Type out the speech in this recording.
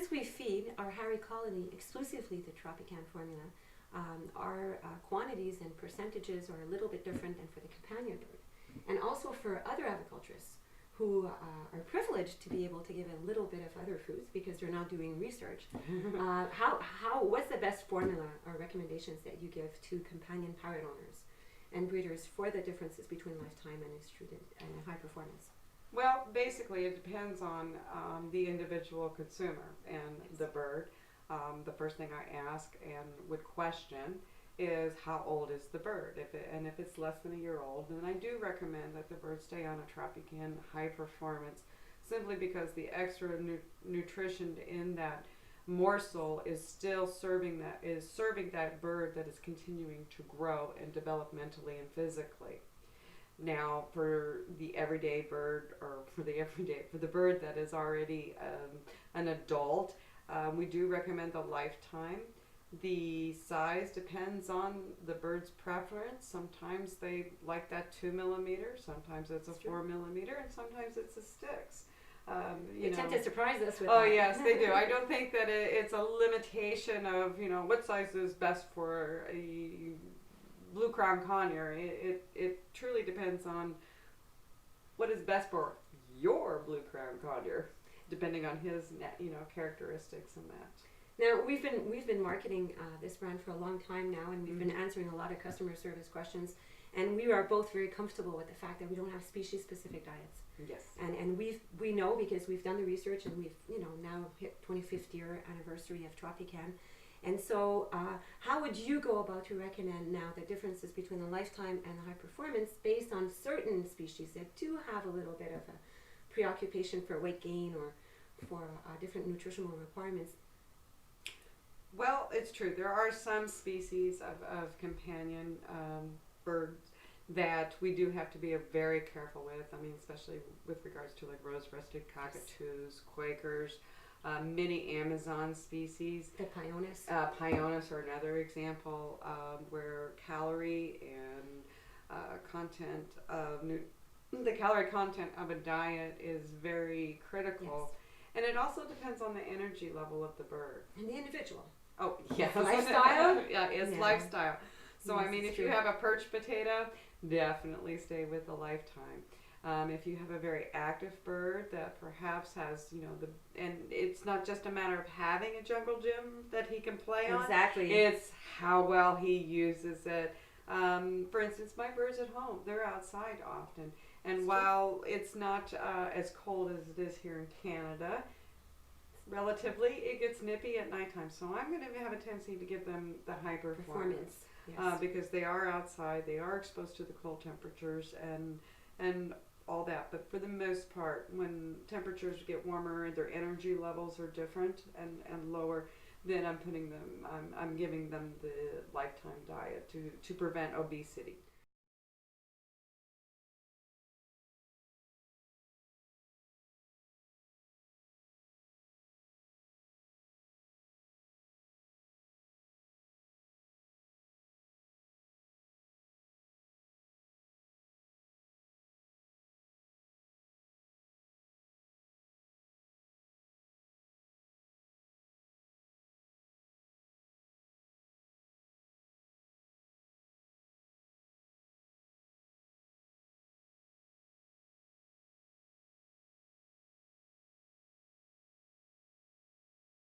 since we feed our Harry colony exclusively the Tropican formula, our quantities and percentages are a little bit different than for the companion bird. And also for other aviculturists who are privileged to be able to give a little bit of other foods because they're not doing research. What's the best formula or recommendations that you give to companion parrot owners and breeders for the differences between lifetime and extruded and high performance? Well, basically it depends on the individual consumer and the bird. The first thing I ask and would question is how old is the bird? If it's less than a year old, then I do recommend that the bird stay on a Tropican high performance, simply because the extra nutrition in that morsel is still serving that bird that is continuing to grow and developmentally and physically. Now, for the everyday bird, or for the bird that is already an adult, we do recommend the lifetime. The size depends on the bird's preference. Sometimes they like that 2 millimeter, sometimes it's a 4 millimeter, and sometimes it's a sticks. They tend to surprise us with that. that. Yes, they do. I don't think that it's a limitation of, what size is best for a blue crown conure. It truly depends on what is best for your blue crown conure, depending on his characteristics and that. Now, we've been marketing this brand for a long time now, and we've been answering a lot of customer service questions, and we are both very comfortable with the fact that we don't have species-specific diets. Yes. And we know, because we've done the research, and we've now hit 25th year anniversary of Tropican. And so how would you go about to recommend now the differences between the lifetime and the high performance based on certain species that do have a little bit of a preoccupation for weight gain or for different nutritional requirements? Well, it's true. There are some species of companion birds that we do have to be very careful with. I mean, especially with regards to like rose-breasted cockatoos, Quakers, many Amazon species. The Pyonis. Pyonis are another example where calorie and content of the calorie content of a diet is very critical. Yes. And it also depends on the energy level of the bird. And the individual. Oh, yes. Lifestyle? Yeah, it's lifestyle. So, yes, I mean, if you have a perch potato, definitely stay with the lifetime. If you have a very active bird that perhaps has, and it's not just a matter of having a jungle gym that he can play on. Exactly. It's how well he uses it. For instance, my birds at home, they're outside often. And while it's not as cold as it is here in Canada, relatively, it gets nippy at nighttime. So I'm going to have a tendency to give them the high performance. Yes. Because they are outside, they are exposed to the cold temperatures and all that. But for the most part, when temperatures get warmer, their energy levels are different and lower, then I'm giving them the lifetime diet to prevent obesity.